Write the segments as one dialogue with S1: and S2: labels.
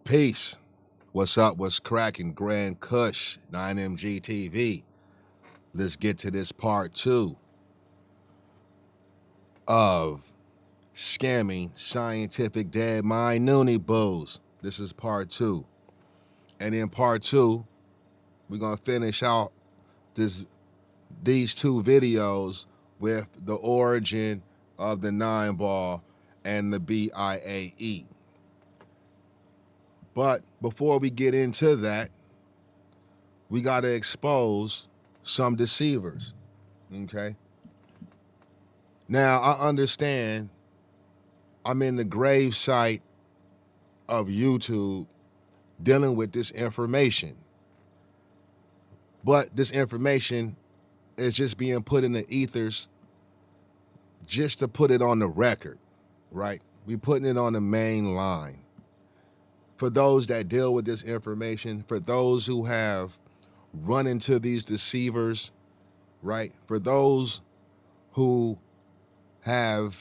S1: Peace. What's up? What's cracking? Grand Kush, 9MG TV. Let's get to this part 2 of scamming scientific dead mind Noonebu. This is part 2. And in part 2, we're going to finish out these 2 videos with the origin of the 9-ball and the BIAE. But before we get into that, we got to expose some deceivers, okay? Now, I understand I'm in the grave site of YouTube dealing with this information, but this information is just being put in the ethers just to put it on the record, right? We putting it on the main line. For those that deal with this information, for those who have run into these deceivers, right? For those who have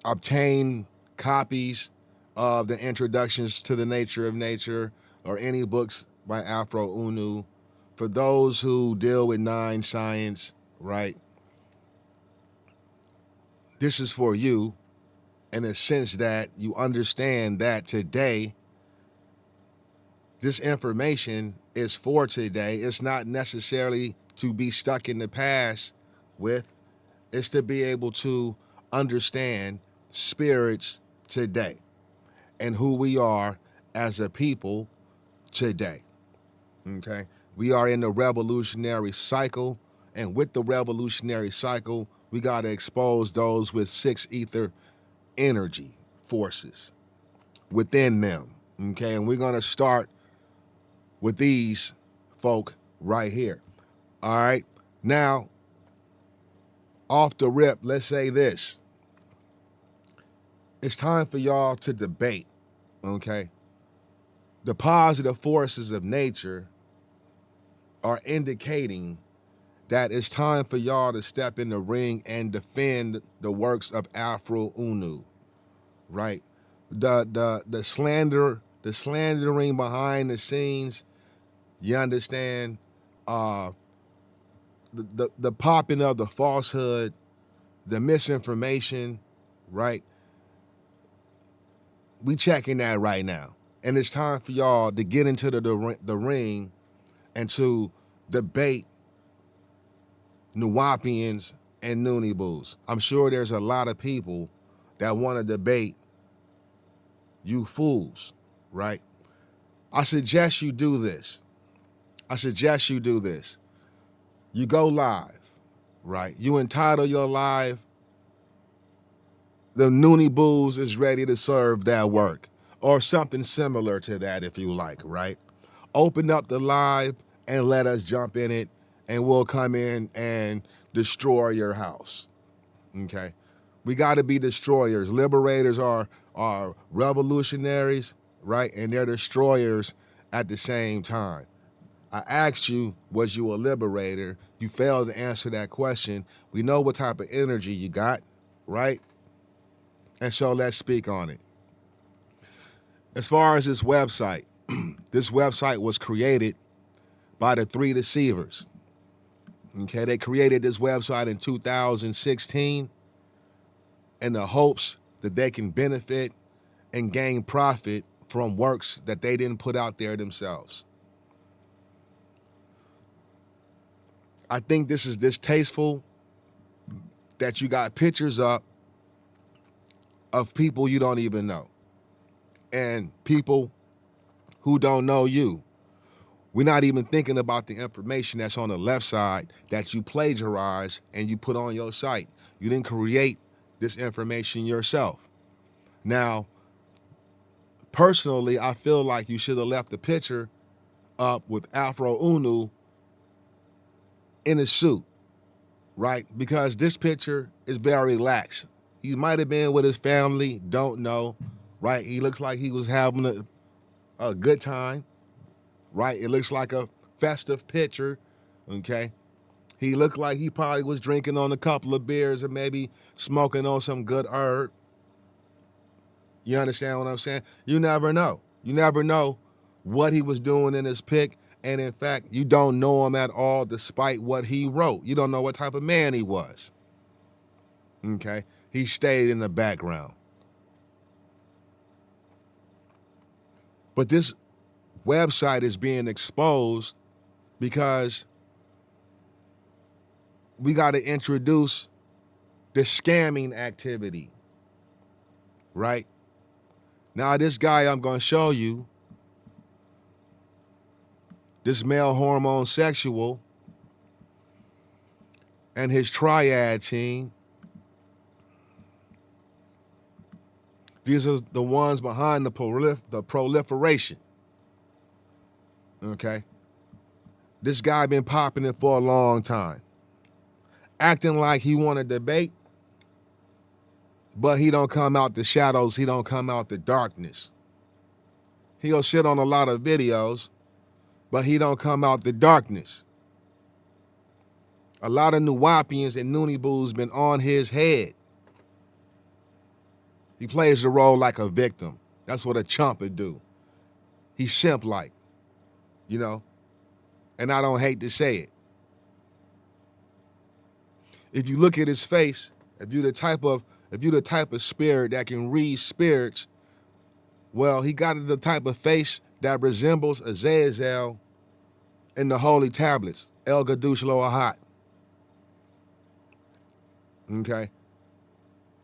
S1: obtained copies of the introductions to the nature of nature or any books by Afroo Oonoo, for those who deal with Noone Science, right? This is for you in a sense that you understand that today, this information is for today. It's not necessarily to be stuck in the past with. It's to be able to understand spirits today and who we are as a people today, okay? We are in the revolutionary cycle, and with the revolutionary cycle, we got to expose those with 6 ether energy forces within them, okay? And we're going to start with these folk right here, all right? Now, off the rip, let's say this. It's time for y'all to debate, okay? The positive forces of nature are indicating that it's time for y'all to step in the ring and defend the works of Afroo Oonoo, right? The slandering behind the scenes, you understand, the popping of the falsehood, the misinformation, right? We checking that right now. And it's time for y'all to get into the ring and to debate Nuwaupians and Noonebus. I'm sure there's a lot of people that want to debate you fools, right? I suggest you do this. You go live, right? You entitle your live, the Noonebus is ready to serve that work, or something similar to that if you like, right? Open up the live and let us jump in it, and we'll come in and destroy your house, okay? We got to be destroyers. Liberators are revolutionaries, right? And they're destroyers at the same time. I asked you, was you a liberator? You failed to answer that question. We know what type of energy you got, right? And so let's speak on it. As far as this website, this website was created by the 3 deceivers. Okay, they created this website in 2016 in the hopes that they can benefit and gain profit from works that they didn't put out there themselves. I think this is distasteful that you got pictures up of people you don't even know and people who don't know you. We're not even thinking about the information that's on the left side that you plagiarize and you put on your site. You didn't create this information yourself. Now, personally, I feel like you should have left the picture up with Afroo Oonoo in a suit, right? Because this picture is very lax. He might have been with his family, don't know, right? He looks like he was having a good time, right? It looks like a festive picture, okay? He looked like he probably was drinking on a couple of beers or maybe smoking on some good herb. You understand what I'm saying? You never know. You never know what he was doing in his pick. And in fact, you don't know him at all despite what he wrote. You don't know what type of man he was. Okay? He stayed in the background. But this website is being exposed because we got to introduce the scamming activity, right? Now, this guy I'm going to show you, this male hormone sexual and his triad team, these are the ones behind the proliferation, okay? This guy been popping it for a long time, acting like he want to debate, but he don't come out the shadows, he don't come out the darkness. He'll sit on a lot of videos, but he don't come out the darkness. A lot of Nuwaupians and Noonebus been on his head. He plays the role like a victim. That's what a chump would do. He's simp-like, you know, and I don't hate to say it. If you look at his face, if you're the type of spirit that can read spirits, well, he got the type of face that resembles Azazel in the holy tablets, El Gadush Loahat. Okay?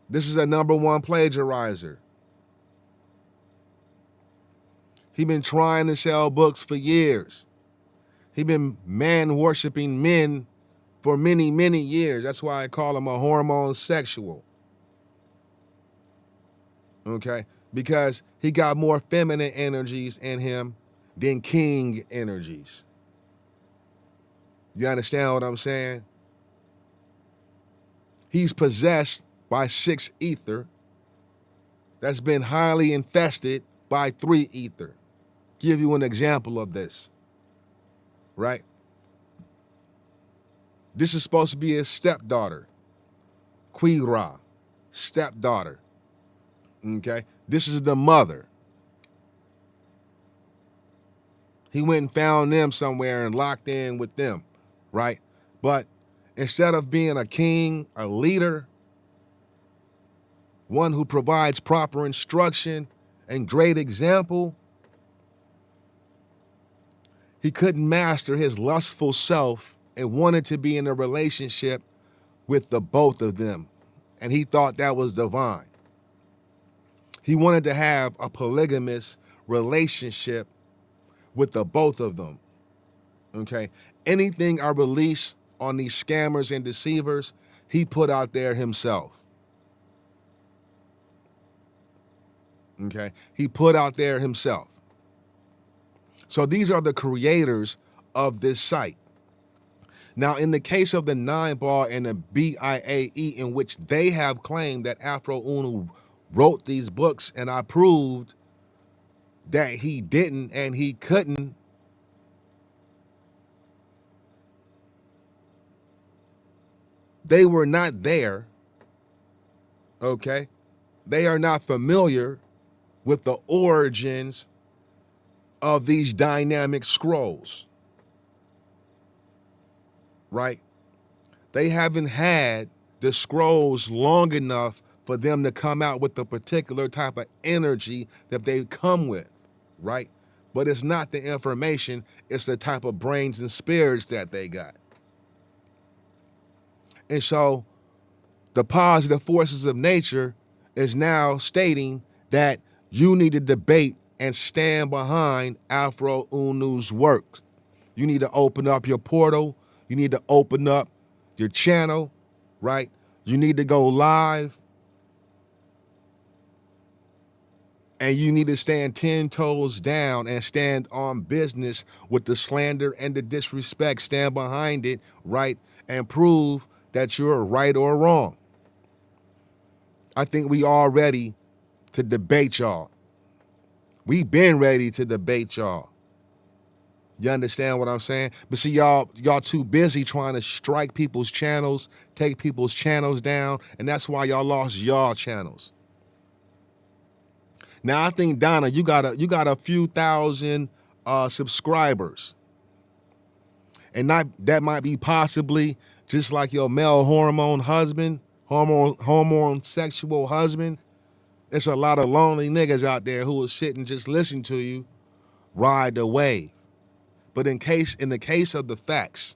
S1: This is a #1 plagiarizer. He been trying to sell books for years. He been man-worshiping men for many, many years. That's why I call him a hormone sexual. Okay? Because he got more feminine energies in him than king energies. You understand what I'm saying? He's possessed by 6 ether that's been highly infested by 3 ether. Give you an example of this, right? This is supposed to be his stepdaughter, Quira, stepdaughter, okay? This is the mother. He went and found them somewhere and locked in with them, right? But instead of being a king, a leader, one who provides proper instruction and great example, he couldn't master his lustful self and wanted to be in a relationship with the both of them. And he thought that was divine. He wanted to have a polygamous relationship with the both of them. Okay? Anything I release on these scammers and deceivers, he put out there himself. Okay? He put out there himself. So these are the creators of this site. Now, in the case of the 9-ball and the BIAE, in which they have claimed that Afroo Oonoo wrote these books, and I proved that he didn't and he couldn't, they were not there, okay? They are not familiar with the origins of these dynamic scrolls, right? They haven't had the scrolls long enough for them to come out with the particular type of energy that they come with, right? But it's not the information, it's the type of brains and spirits that they got. And so the positive forces of nature is now stating that you need to debate and stand behind Afroo Oonoo's work. You need to open up your portal. You need to open up your channel, right? You need to go live. And you need to stand 10 toes down and stand on business with the slander and the disrespect. Stand behind it, right? And prove that you're right or wrong. I think we all ready to debate y'all. We been ready to debate y'all. You understand what I'm saying? But see, y'all too busy trying to strike people's channels, take people's channels down, and that's why y'all lost y'all channels. Now I think Donna, you got a few thousand subscribers, and that might be possibly just like your male hormone sexual husband. There's a lot of lonely niggas out there who will sit and just listen to you ride the wave. But in the case of the facts,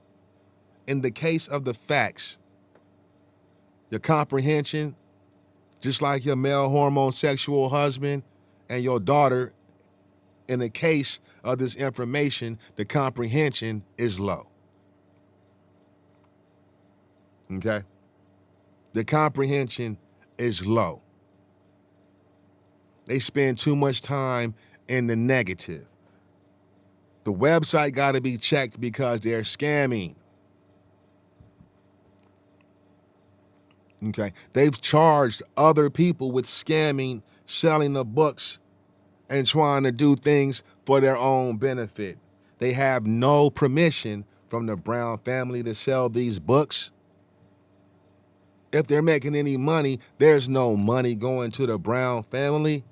S1: your comprehension, just like your male hormone sexual husband and your daughter, in the case of this information, the comprehension is low. Okay? The comprehension is low. They spend too much time in the negative. The website got to be checked because they're scamming. Okay? They've charged other people with scamming, selling the books, and trying to do things for their own benefit. They have no permission from the Brown family to sell these books. If they're making any money, there's no money going to the Brown family.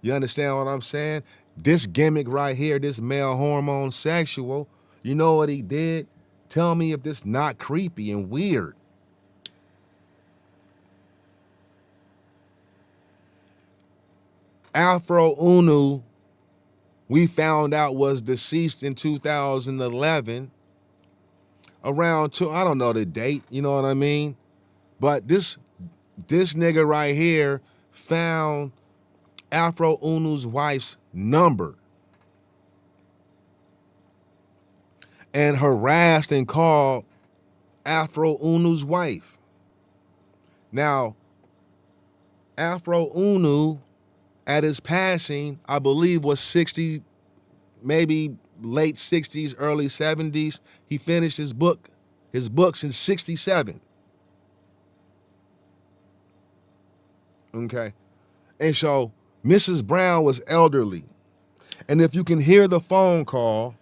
S1: You understand what I'm saying? This gimmick right here, this male hormone sexual, you know what he did? Tell me if this not creepy and weird. Afroo Oonoo, we found out, was deceased in 2011. Around I don't know the date, you know what I mean? But this nigga right here found Afroo Oonoo's wife's number and harassed and called Afroo Oonoo's wife. Now, Afroo Oonoo, at his passing, I believe was 60, maybe late 60s, early 70s. He finished his books in 67. Okay. And so Mrs. Brown was elderly. And if you can hear the phone call,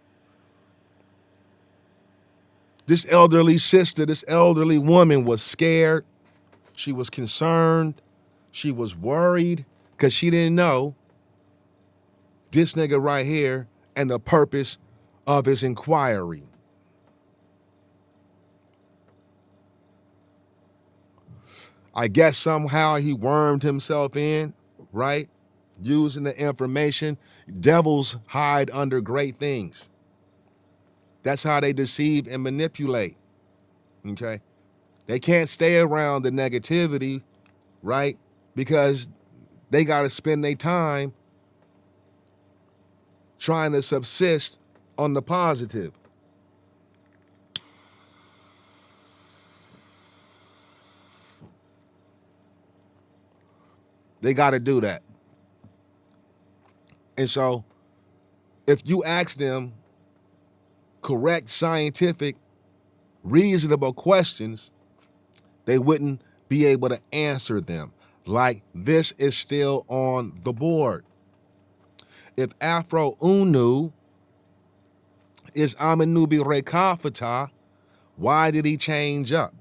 S1: this elderly sister, this elderly woman was scared. She was concerned. She was worried because she didn't know this nigga right here and the purpose of his inquiry. I guess somehow he wormed himself in, right? Using the information. Devils hide under great things. That's how they deceive and manipulate. Okay? They can't stay around the negativity, right? Because they got to spend their time trying to subsist on the positive. They got to do that. And so if you ask them correct, scientific, reasonable questions, they wouldn't be able to answer them. Like, this is still on the board. If Afroo Oonoo is Amenubi Rekafata, why did he change up?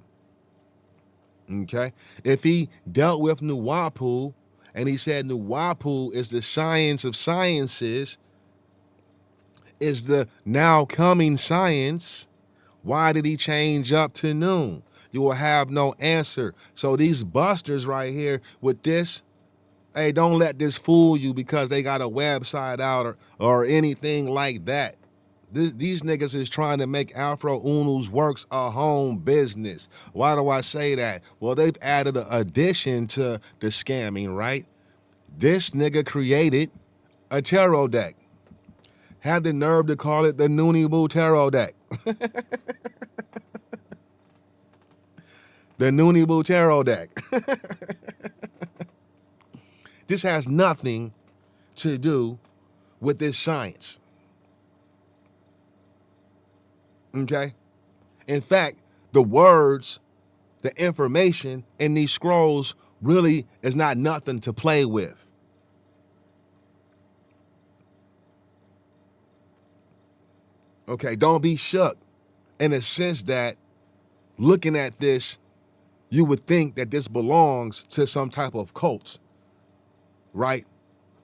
S1: Okay. If he dealt with Nuwaupu and he said Nuwaupu is the science of sciences, is the now coming science, why did he change up to Noone? You will have no answer. So these busters right here with this, hey, don't let this fool you because they got a website out or anything like that. These niggas is trying to make Afroo Oonoo's works a home business. Why do I say that? Well, they've added an addition to the scamming, right? This nigga created a tarot deck. Had the nerve to call it the Noonebu tarot deck. The Noonebu tarot deck. This has nothing to do with this science. Okay? In fact, the words, the information in these scrolls really is not nothing to play with. Okay, don't be shook in the sense that looking at this, you would think that this belongs to some type of cult, right?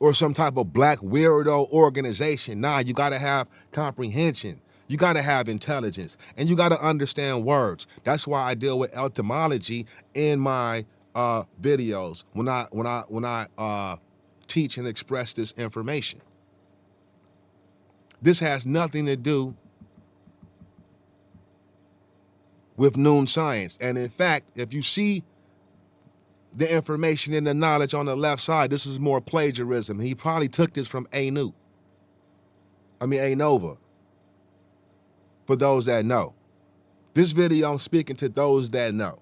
S1: or some type of black weirdo organization. Nah, you gotta have comprehension. You gotta have intelligence, and you gotta understand words. That's why I deal with etymology in my videos when I teach and express this information. This has nothing to do with Noone Science. And in fact, if you see the information and the knowledge on the left side, this is more plagiarism. He probably took this from Nova, for those that know. This video I'm speaking to those that know.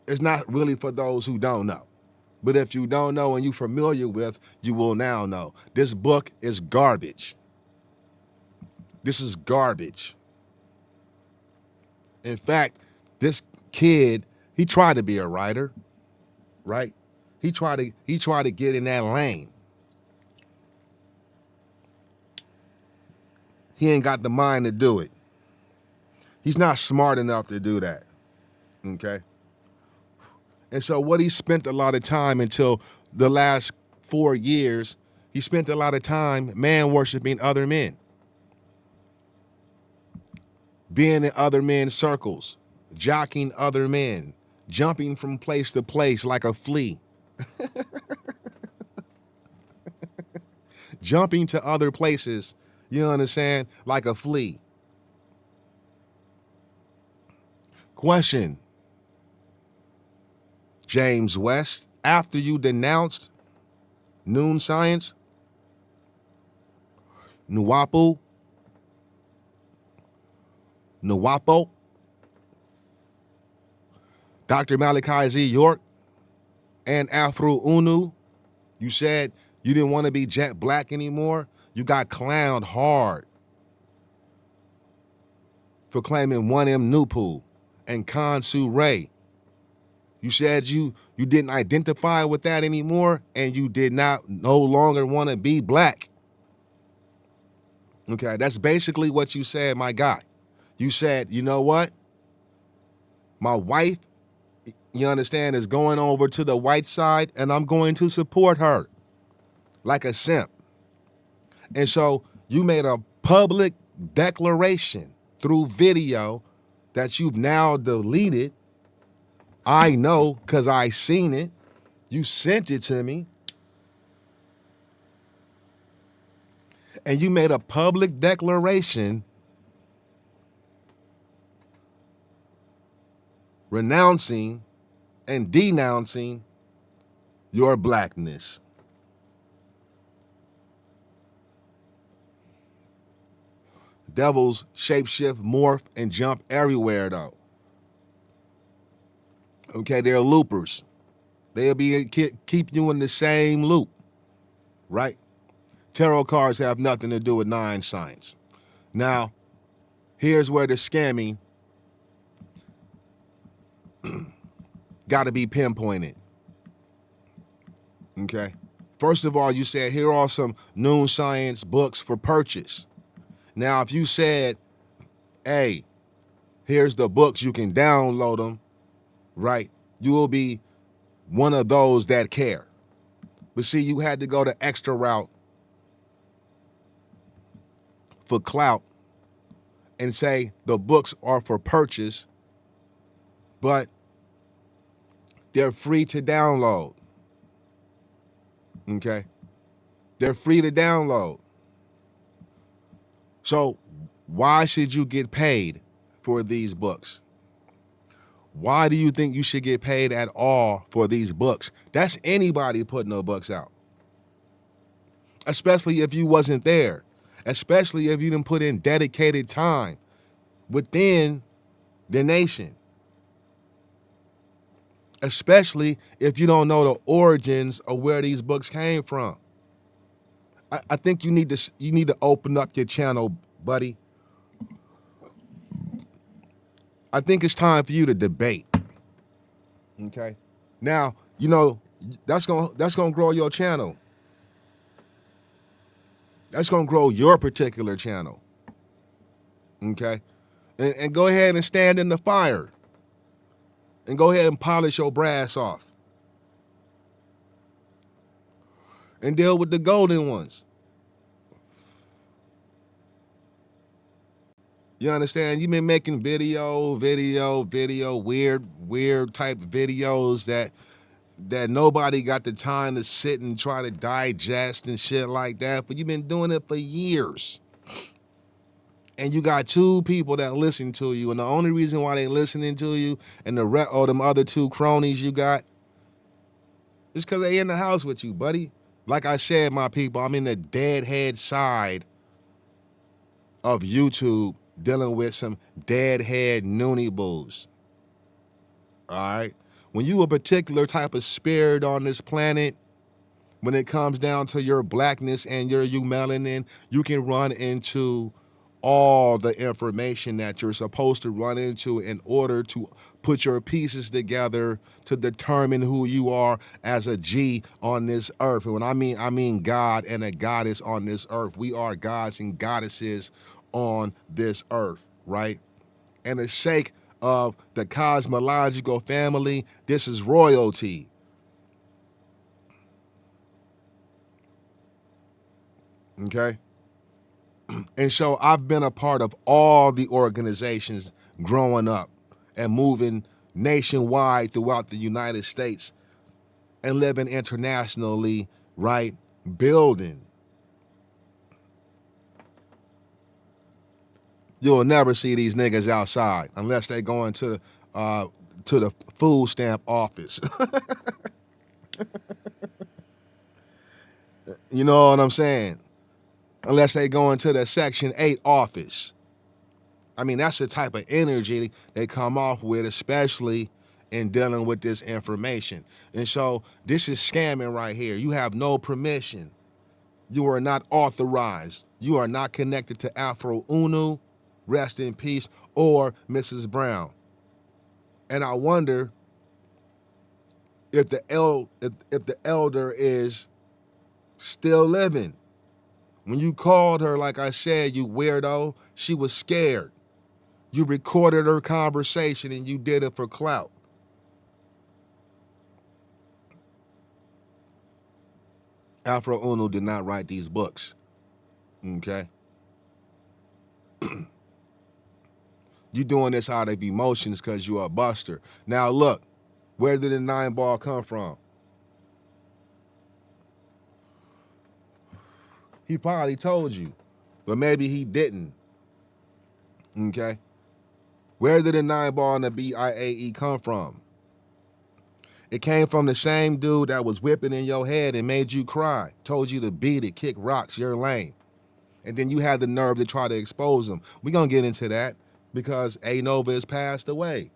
S1: It's not really for those who don't know. But if you don't know and you're familiar with, you will now know. This book is garbage. This is garbage. In fact, this kid, he tried to be a writer, right? He tried to get in that lane. He ain't got the mind to do it. He's not smart enough to do that. Okay? And so what he spent a lot of time until the last 4 years, he spent a lot of time man worshiping other men, being in other men's circles, jocking other men, jumping from place to place like a flea, jumping to other places, you understand, like a flea. Question, James West, after you denounced Noone Science, Nuwaupu, Dr. Malachi Z. York, and Afroo Oonoo, you said you didn't want to be jet black anymore. You got clowned hard for claiming 1M Nuwaupu and Kansu Ray. You said you didn't identify with that anymore, and you did not no longer want to be black. Okay, that's basically what you said, my guy. You said, you know what? My wife, you understand, is going over to the white side, and I'm going to support her like a simp. And so you made a public declaration through video that you've now deleted. I know because I seen it. You sent it to me. And you made a public declaration renouncing and denouncing your blackness. Devils shapeshift, morph, and jump everywhere, though. Okay, they're loopers. They'll keep you in the same loop, right? Tarot cards have nothing to do with Noone Science. Now, here's where the scamming got to be pinpointed. Okay. First of all, you said here are some Noone Science books for purchase. Now, if you said, hey, here's the books, you can download them, right? You will be one of those that care. But see, you had to go the extra route for clout and say the books are for purchase, but they're free to download. Okay? They're free to download. So why should you get paid for these books? Why do you think you should get paid at all for these books? That's anybody putting no books out. Especially if you wasn't there. Especially if you didn't put in dedicated time within the nation. Especially if you don't know the origins of where these books came from. I think you need to open up your channel, buddy. I think it's time for you to debate. Okay. Now, you know, that's gonna grow your channel. That's gonna grow your particular channel. Okay. And go ahead and stand in the fire. And go ahead and polish your brass off. and deal with the golden ones. You understand? You've been making video, weird type videos that nobody got the time to sit and try to digest and shit like that. But you've been doing it for years. And you got two people that listen to you, and the only reason why they listening to you and or them other two cronies you got is because they in the house with you, buddy. Like I said, my people, I'm in the deadhead side of YouTube dealing with some deadhead Noonebus. All right. When you a particular type of spirit on this planet, when it comes down to your blackness and your you melanin, you can run into all the information that you're supposed to run into in order to put your pieces together to determine who you are as a G on this earth. And when I mean God and a goddess on this earth. We are gods and goddesses on this earth, right? And the sake of the cosmological family, this is royalty. Okay? And so I've been a part of all the organizations growing up and moving nationwide throughout the United States and living internationally, right? Building. You'll never see these niggas outside unless they go into the food stamp office. You know what I'm saying? Unless they go into the Section 8 office. I mean, that's the type of energy they come off with, especially in dealing with this information. And so this is scamming right here. You have no permission. You are not authorized. You are not connected to Afroo Oonoo, rest in peace, or Mrs. Brown. And I wonder if the elder is still living. When you called her, like I said, you weirdo, she was scared. You recorded her conversation and you did it for clout. Afroo Oonoo did not write these books. Okay? You doing this out of emotions because you a buster. Now look, where did the 9 ball come from? He probably told you, but maybe he didn't. Okay? Where did the 9 ball and the BIAE come from? It came from the same dude that was whipping in your head and made you cry, told you to beat it, kick rocks, you're lame. And then you had the nerve to try to expose him. We're gonna get into that because A Nova has passed away.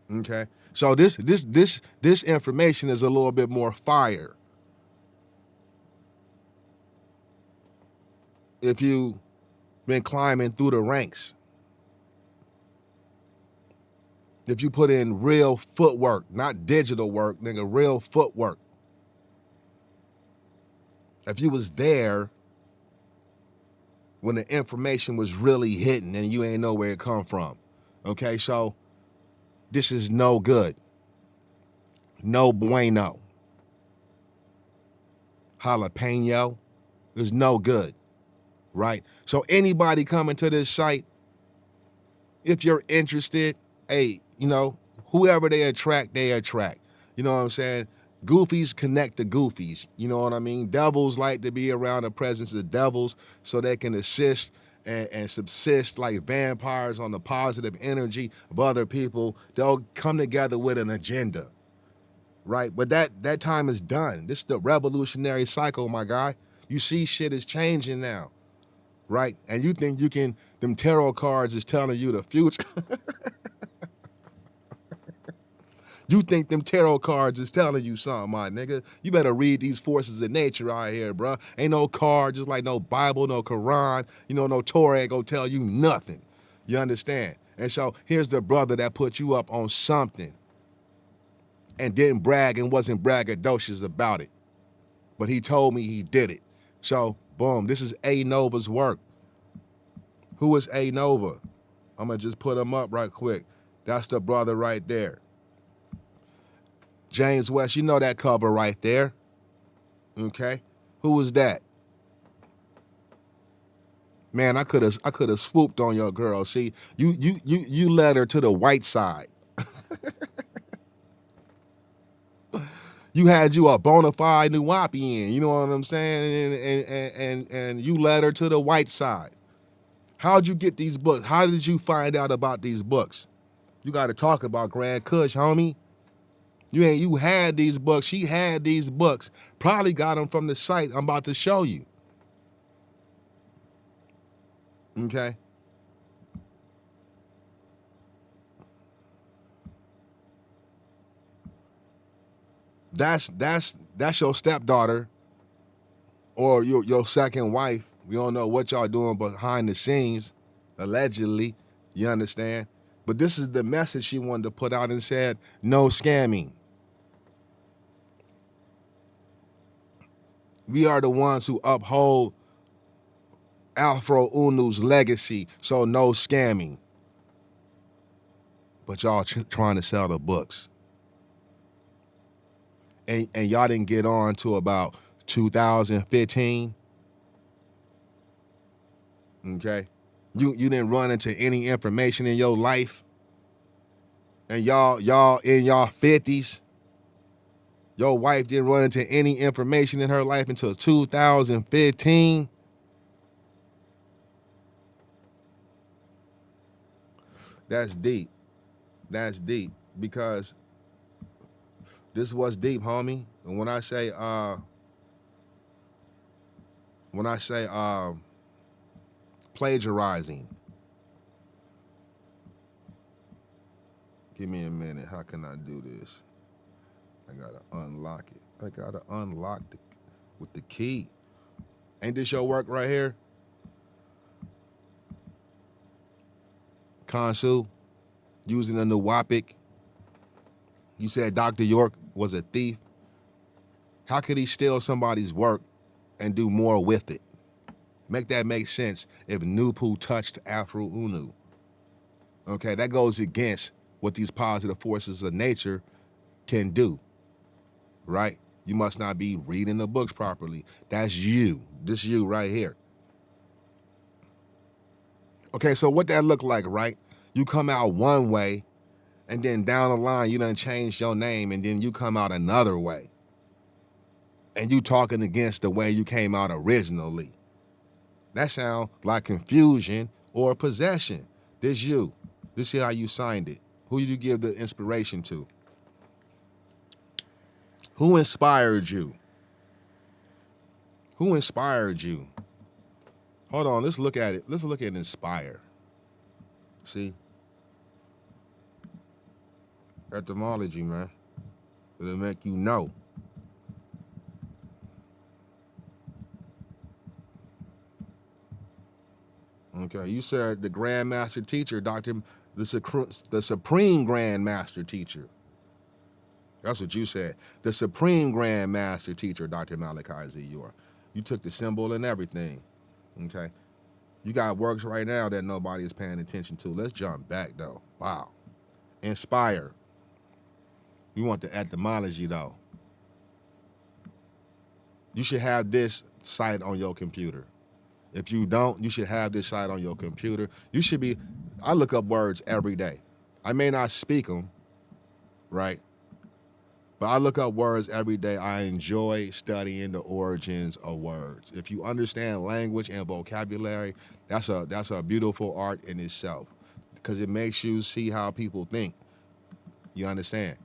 S1: Okay. So this information is a little bit more fire. If you've been climbing through the ranks, if you put in real footwork, not digital work, nigga, real footwork. If you was there when the information was really hitting and you ain't know where it come from. Okay, so this is no good. No bueno. Jalapeno is no good, right? So anybody coming to this site, if you're interested, hey, you know, whoever they attract, they attract. You know what I'm saying? Goofies connect to goofies. You know what I mean? Devils like to be around the presence of devils so they can assist and subsist like vampires on the positive energy of other people. They'll come together with an agenda, right? But that time is done. This is the revolutionary cycle, my guy. You see shit is changing now, right? And you think you can, them tarot cards is telling you the future. You think them tarot cards is telling you something, my nigga. You better read these forces of nature out here, bro. Ain't no card, just like no Bible, no Quran, you know, no Torah ain't gonna tell you nothing. You understand? And so here's the brother that put you up on something and didn't brag and wasn't braggadocious about it. But he told me he did it. So, boom, this is A Nova's work. Who is A Nova? I'm gonna just put him up right quick. That's the brother right there. James West, you know that cover right there. Okay. Who was that? Man, I could have swooped on your girl. See, you led her to the white side. You had you a bona fide Nuwaupian, you know what I'm saying? And you led her to the white side. How'd you get these books? How did you find out about these books? You got to talk about Grand Kush, homie. You had these books. She had these books. Probably got them from the site I'm about to show you. Okay. That's your stepdaughter or your second wife. We don't know what y'all doing behind the scenes, allegedly. You understand? But this is the message she wanted to put out and said, no scamming. We are the ones who uphold Afroo Oonoo's legacy, so no scamming. But y'all trying to sell the books. And y'all didn't get on to about 2015. Okay. You didn't run into any information in your life. And y'all in y'all 50s. Your wife didn't run into any information in her life until 2015. That's deep. That's deep. Because this was deep, homie. And when I say plagiarizing, give me a minute. How can I do this? I gotta unlock it. I gotta unlock it with the key. Ain't this your work right here? Consul, using a Nuwaupu. You said Dr. York was a thief. How could he steal somebody's work and do more with it? Make that make sense if Nuwaupu touched Afroo Oonoo. Okay, that goes against what these positive forces of nature can do, right? You must not be reading the books properly. That's you. This you right here. Okay, so what that look like, right? You come out one way, and then down the line, you done changed your name, and then you come out another way. And you talking against the way you came out originally. That sound like confusion or possession. This you. This is how you signed it. Who did you give the inspiration to? Who inspired you? Who inspired you? Hold on, let's look at it. Let's look at inspire. See? Etymology, man. It'll make you know. Okay, you said the Grand Master Teacher, the Supreme Grand Master Teacher. That's what you said. The Supreme Grand Master Teacher, Dr. Malachi Z. York. You took the symbol and everything. Okay. You got works right now that nobody is paying attention to. Let's jump back though. Wow. Inspire. You want the etymology though. You should have this site on your computer. If you don't, you should have this site on your computer. You should be, I look up words every day. I may not speak them, right? But I look up words every day. I enjoy studying the origins of words. If you understand language and vocabulary, that's a beautiful art in itself because it makes you see how people think. You understand?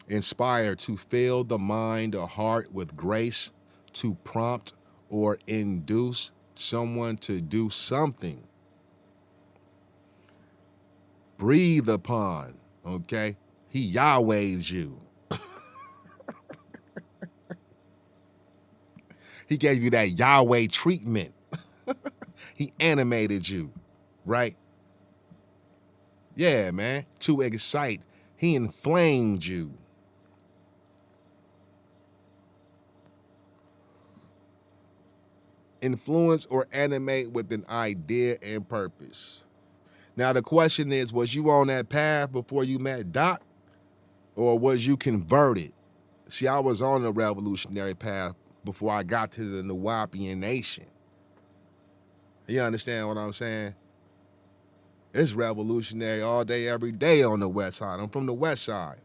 S1: Inspire, to fill the mind or heart with grace, to prompt or induce someone to do something. Breathe upon, okay? He Yahweh's you. He gave you that Yahweh treatment. He animated you, right? Yeah, man. To excite. He inflamed you. Influence or animate with an idea and purpose. Now the question is, was you on that path before you met Doc? Or was you converted? See, I was on the revolutionary path before I got to the Nuwaupu nation. You understand what I'm saying? It's revolutionary all day, every day on the west side. I'm from the west side.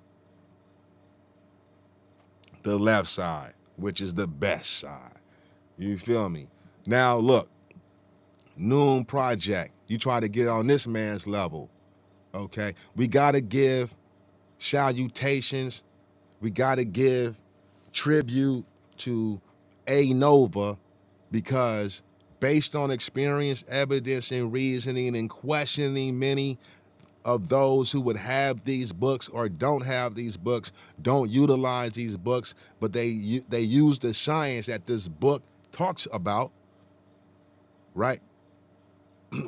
S1: The left side, which is the best side. You feel me? Now look, Noone Project. You try to get on this man's level. Okay. We gotta give salutations. We gotta give tribute to A Nova, because based on experience, evidence, and reasoning, and questioning many of those who would have these books or don't have these books, don't utilize these books, but they use the science that this book talks about, right?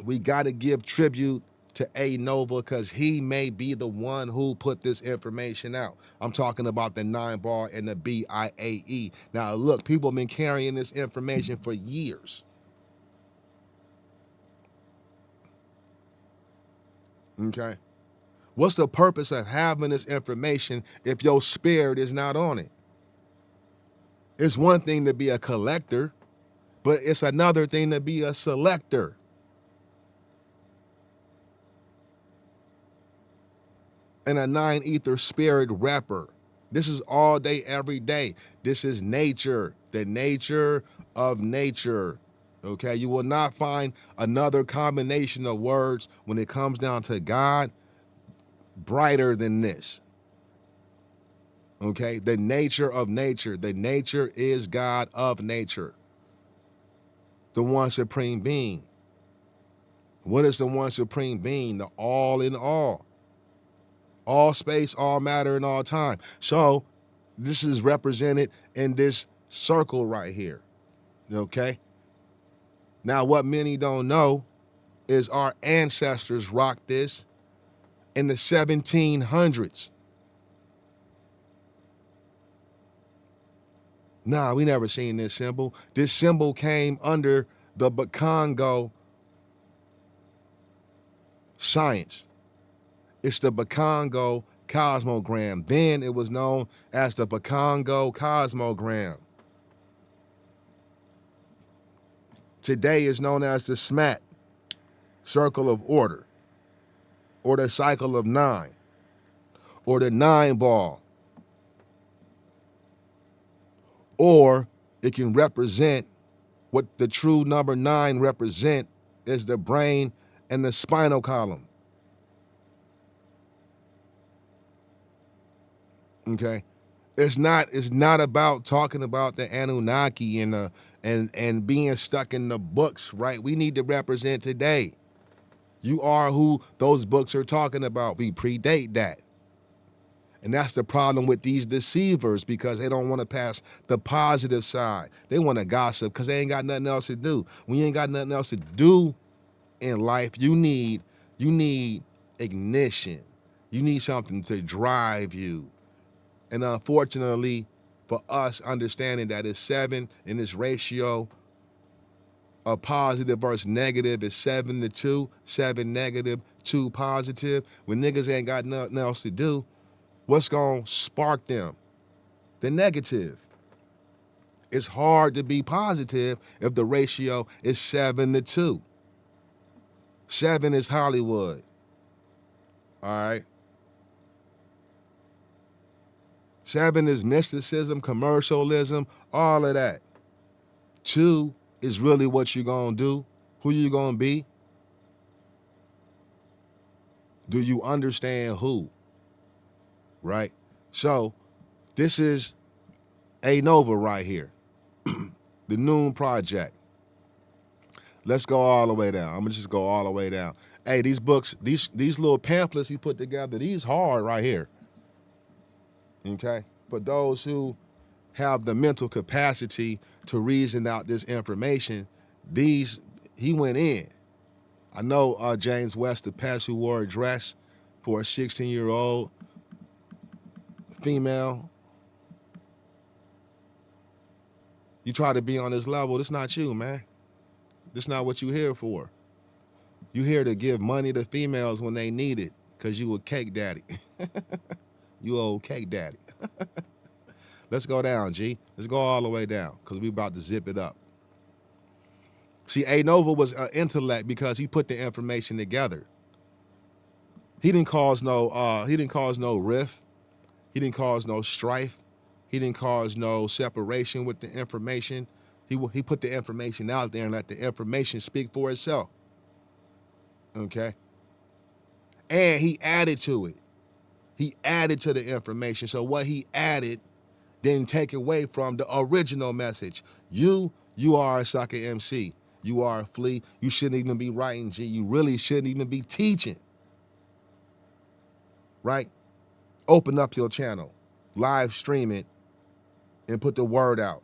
S1: We got to give tribute to A Nova, because he may be the one who put this information out. I'm talking about the 9-ball and the BIAE. Now, look, people have been carrying this information for years. Okay. What's the purpose of having this information if your spirit is not on it? It's one thing to be a collector, but it's another thing to be a selector. And a 9-ether spirit rapper. This is all day, every day. This is nature, the nature of nature. Okay, you will not find another combination of words when it comes down to God brighter than this. Okay, the nature of nature. The nature is God of nature, the one supreme being. What is the one supreme being? The all in all space, all matter, and all time. So this is represented in this circle right here. Okay. Now, what many don't know is our ancestors rocked this in the 1700s. Nah, we never seen this symbol. This symbol came under the Bakongo science. It's the Bakongo cosmogram. Then it was known as the Bakongo cosmogram. Today is known as the SMAT, circle of order, or the cycle of 9, or the 9-ball. Or it can represent what the true number 9 represent is the brain and the spinal column. Okay. It's not about talking about the Anunnaki and being stuck in the books, right? We need to represent today. You are who those books are talking about. We predate that. And that's the problem with these deceivers, because they don't want to pass the positive side. They want to gossip because they ain't got nothing else to do. When you ain't got nothing else to do in life, you need ignition. You need something to drive you. And unfortunately, for us, understanding that it's 7 in this ratio of positive versus negative is 7 to 2, 7 negative, 2 positive. When niggas ain't got nothing else to do, what's gonna spark them? The negative. It's hard to be positive if the ratio is 7 to 2. 7 is Hollywood. All right. 7 is mysticism, commercialism, all of that. 2 is really what you gonna do, who you gonna be. Do you understand who? Right? So this is A Nova right here. The Noone Project. Let's go all the way down. I'm gonna just go all the way down. Hey, these books, these little pamphlets he put together, these hard right here. Okay? For those who have the mental capacity to reason out this information, these he went in. I know James West, the pest who wore a dress for a 16-year-old female. You try to be on this level, this not you, man. This not what you here for. You here to give money to females when they need it, because you a cake daddy. You old cake daddy. Let's go down, G. Let's go all the way down because we about to zip it up. See, A Nova was intellect because he put the information together. He didn't cause no rift. He didn't cause no strife. He didn't cause no separation with the information. He put the information out there and let the information speak for itself. Okay? And he added to it. He added to the information. So what he added didn't take away from the original message. You are a sucker MC. You are a flea. You shouldn't even be writing, G. You really shouldn't even be teaching. Right? Open up your channel, live stream it, and put the word out.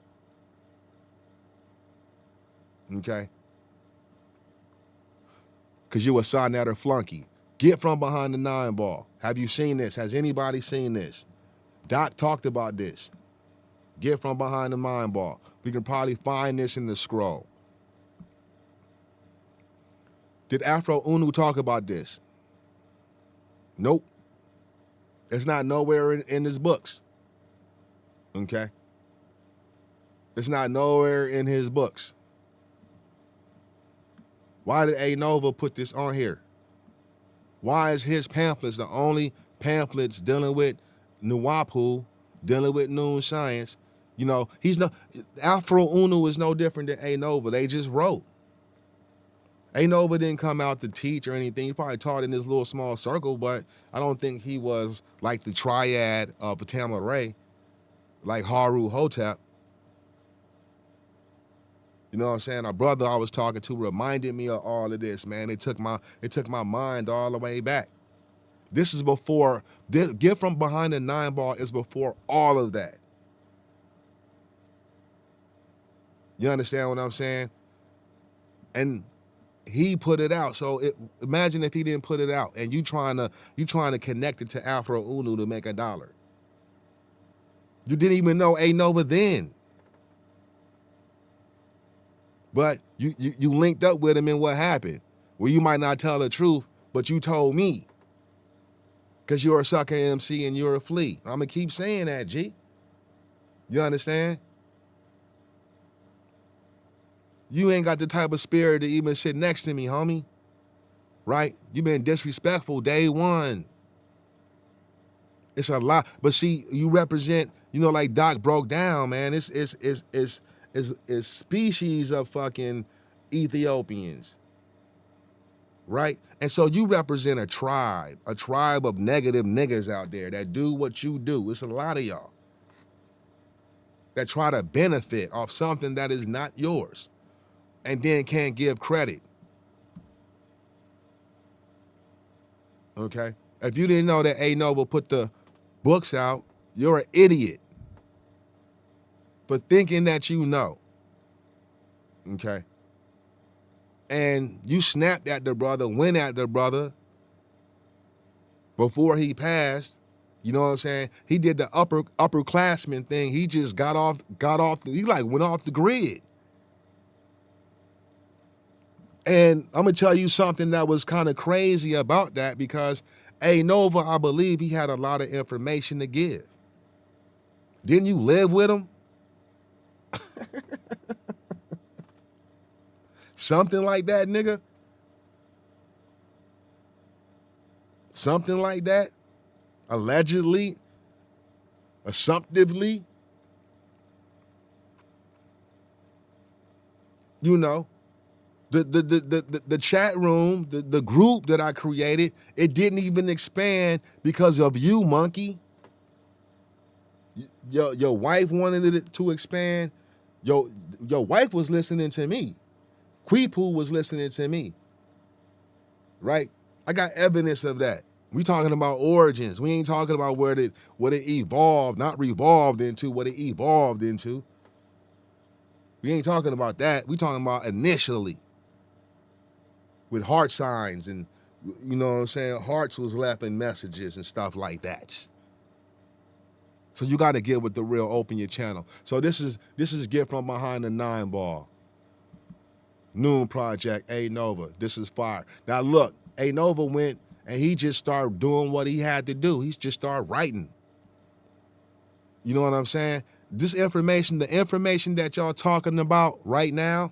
S1: Okay? Because you a sonnet or flunky. Get from behind the 9-ball. Have you seen this? Has anybody seen this? Doc talked about this. Get from behind the 9-ball. We can probably find this in the scroll. Did Afroo Oonoo talk about this? Nope. It's not nowhere in his books. Okay? It's not nowhere in his books. Why did A Nova put this on here? Why is his pamphlets the only pamphlets dealing with Nuwaupu, dealing with Noone Science? You know, Afroo Oonoo is no different than A Nova. They just wrote. A Nova didn't come out to teach or anything. He probably taught in this little small circle, but I don't think he was like the triad of Patama Ray, like Haru Hotep. You know what I'm saying? A brother I was talking to reminded me of all of this, man. It took my mind all the way back. This is before, this Get from behind the 9-ball is before all of that. You understand what I'm saying? And he put it out. So imagine if he didn't put it out and you trying to connect it to Afroo Oonoo to make $1. You didn't even know A Nova then. But you linked up with him and what happened? Well, you might not tell the truth, but you told me. Because you're a sucker MC and you're a flea. I'm going to keep saying that, G. You understand? You ain't got the type of spirit to even sit next to me, homie. Right? You been disrespectful day one. It's a lot. But see, you represent, like Doc broke down, man. It's species of fucking Ethiopians. Right? And so you represent a tribe of negative niggas out there that do what you do. It's a lot of y'all that try to benefit off something that is not yours and then can't give credit. Okay? If you didn't know that A Nova put the books out, you're an idiot for thinking that you know. Okay? And you snapped at the brother, went at the brother before he passed. You know what I'm saying? He did the upperclassman thing. He just he like went off the grid. And I'm gonna tell you something that was kind of crazy about that, because A Nova, I believe he had a lot of information to give. Didn't you live with him? Something like that, nigga. Something like that. Allegedly. Assumptively. You know. The chat room, the group that I created, it didn't even expand because of you, monkey. Your wife wanted it to expand. Your wife was listening to me. Quipu was listening to me. Right? I got evidence of that. We talking about origins. We ain't talking about what it evolved, not revolved into, what it evolved into. We ain't talking about that. We talking about initially with heart signs and, you know what I'm saying, hearts was left in messages and stuff like that. So you got to get with the real, open your channel. So this is Get from behind the 9-ball. Noon Project, A Nova. This is fire. Now look, A Nova went and he just started doing what he had to do. He just started writing. You know what I'm saying? This information, the information that y'all talking about right now,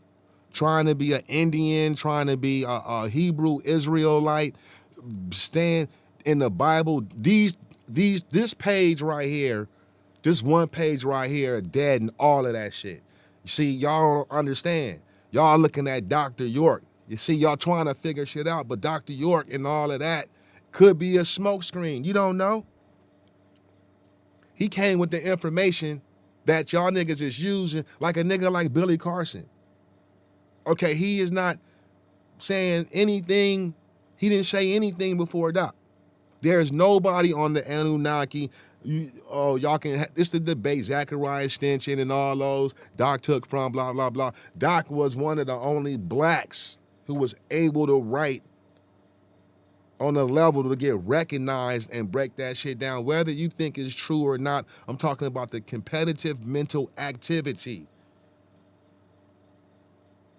S1: trying to be an Indian, trying to be a Hebrew Israelite, stand in the Bible. This page right here, this one page right here, dead and all of that shit. You see, y'all don't understand. Y'all looking at Dr. York. You see, y'all trying to figure shit out, but Dr. York and all of that could be a smokescreen. You don't know. He came with the information that y'all niggas is using, like a nigga like Billy Carson. Okay, he is not saying anything. He didn't say anything before Doc. There's nobody on the Anunnaki. Y'all can. This the debate. Zachariah Stinson and all those. Doc took from blah blah blah. Doc was one of the only blacks who was able to write on a level to get recognized and break that shit down. Whether you think it's true or not, I'm talking about the competitive mental activity,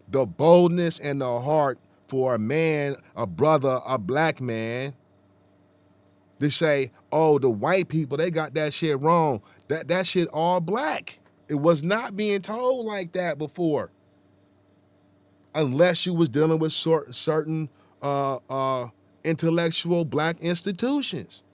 S1: the boldness and the heart for a man, a brother, a black man to say, oh, the white people, they got that shit wrong. That shit all black. It was not being told like that before. Unless you was dealing with certain intellectual black institutions.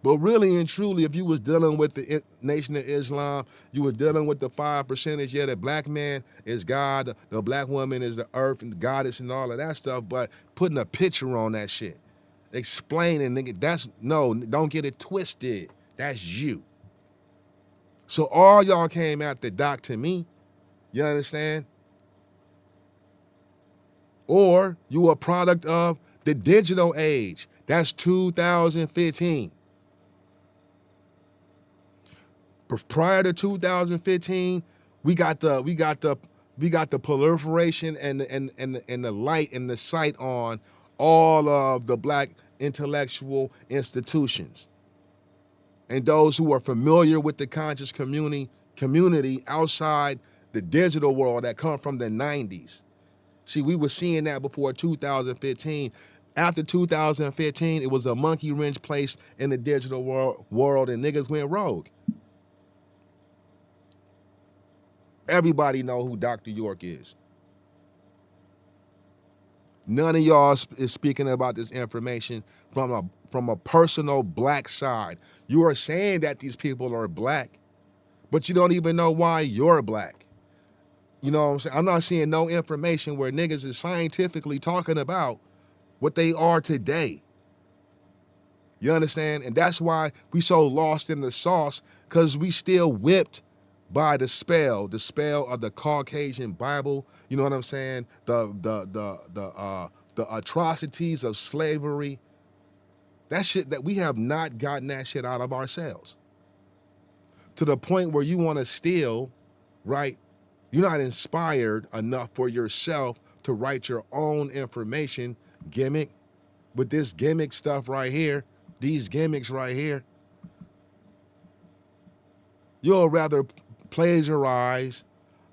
S1: But really and truly, if you was dealing with the Nation of Islam, you were dealing with the 5%. Yeah, the black man is God, the black woman is the earth and the goddess and all of that stuff, but putting a picture on that shit. Explaining, nigga, don't get it twisted. That's you. So all y'all came after Doc to me, you understand? Or you a product of the digital age. That's 2015. Prior to 2015, we got the proliferation and the light and the sight on all of the black intellectual institutions. And those who are familiar with the conscious community outside the digital world that come from the 90s. See, we were seeing that before 2015. After 2015, it was a monkey wrench placed in the digital world and niggas went rogue. Everybody know who Dr. York is. None of y'all is speaking about this information from a personal black side. You are saying that these people are black, but you don't even know why you're black. You know what I'm saying? I'm not seeing no information where niggas is scientifically talking about what they are today. You understand? And that's why we so lost in the sauce, because we still whipped by the spell of the Caucasian Bible. You know what I'm saying? The atrocities of slavery. That shit, that we have not gotten that shit out of ourselves. To the point where you want to steal, right? You're not inspired enough for yourself to write your own information gimmick with this gimmick stuff right here, these gimmicks right here. You'll rather plagiarize,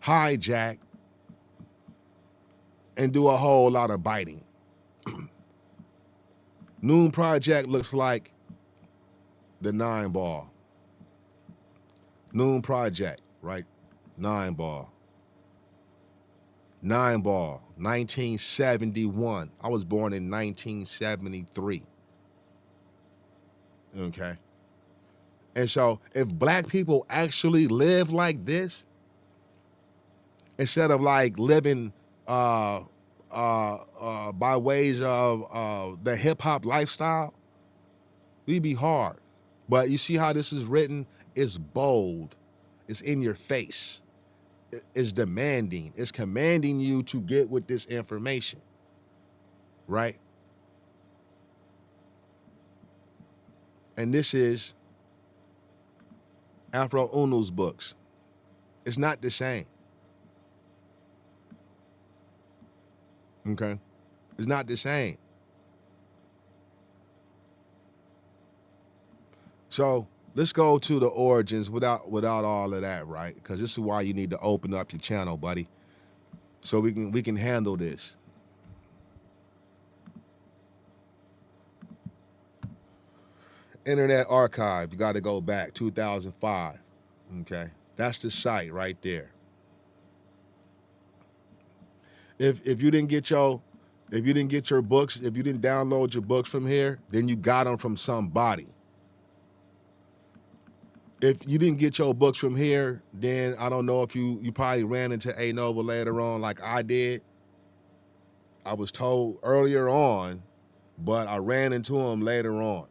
S1: hijack, and do a whole lot of biting. Noone Project looks like the 9 ball. Noone Project, right? 9 ball. 9 ball, 1971. I was born in 1973. Okay. And so if black people actually live like this, instead of like living by ways of the hip hop lifestyle, we'd be hard. But you see how this is written? It's bold. It's in your face. It's demanding. It's commanding you to get with this information, right? And this is Afroo Oonoo's books. It's not the same. Okay? It's not the same. So let's go to the origins without all of that, right? Because this is why you need to open up your channel, buddy, so we can handle this. Internet Archive, you got to go back 2005. Okay, that's the site right there. If you didn't get your books, if you didn't download your books from here, then you got them from somebody. If you didn't get your books from here, then I don't know if you probably ran into A Nova later on like I did. I was told earlier on, but I ran into him later on.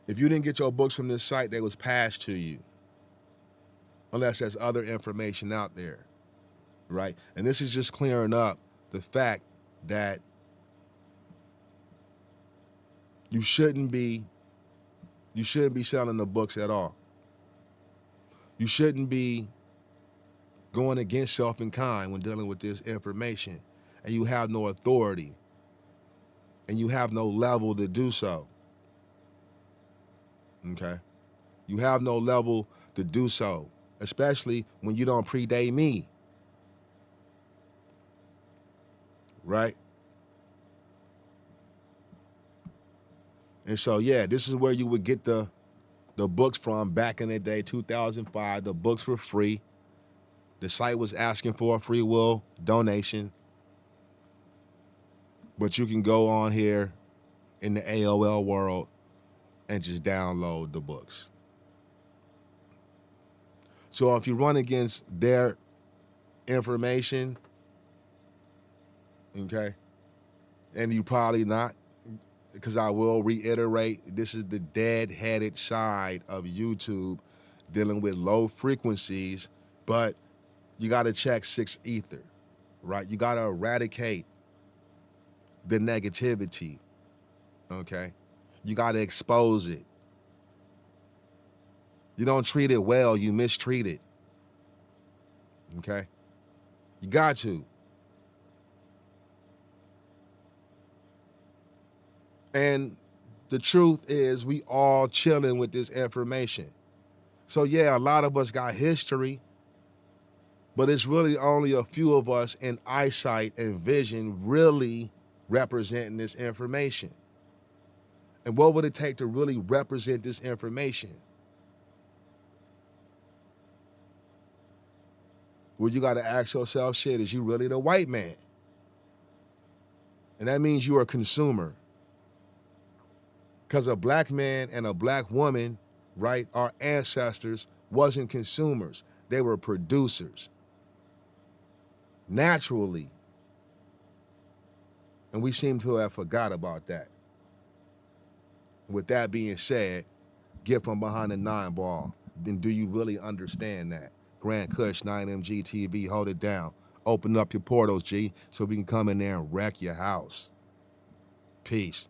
S1: If you didn't get your books from this site, they was passed to you. Unless there's other information out there, right? And this is just clearing up the fact that you shouldn't be selling the books at all. You shouldn't be going against self and kind when dealing with this information, and you have no authority and you have no level to do so. Okay? You have no level to do so, especially when you don't predate me. Right? And so, yeah, this is where you would get the books from back in the day, 2005. The books were free. The site was asking for a free will donation. But you can go on here in the AOL world and just download the books. So if you run against their information, okay, and you probably not, because I will reiterate, this is the dead-headed side of YouTube dealing with low frequencies, but you got to check 6 ether, right? You got to eradicate the negativity, okay? You got to expose it. You don't treat it well, you mistreat it, okay? You got to. And the truth is we all chilling with this information. So yeah, a lot of us got history, but it's really only a few of us in eyesight and vision really representing this information. And what would it take to really represent this information? Well, you got to ask yourself, shit, is you really the white man? And that means you're a consumer. Because a black man and a black woman, right, our ancestors wasn't consumers. They were producers. Naturally. And we seem to have forgot about that. With that being said, get from behind the 9 ball. Then do you really understand that? Grant Kush, 9MG TV, hold it down. Open up your portals, G, so we can come in there and wreck your house. Peace.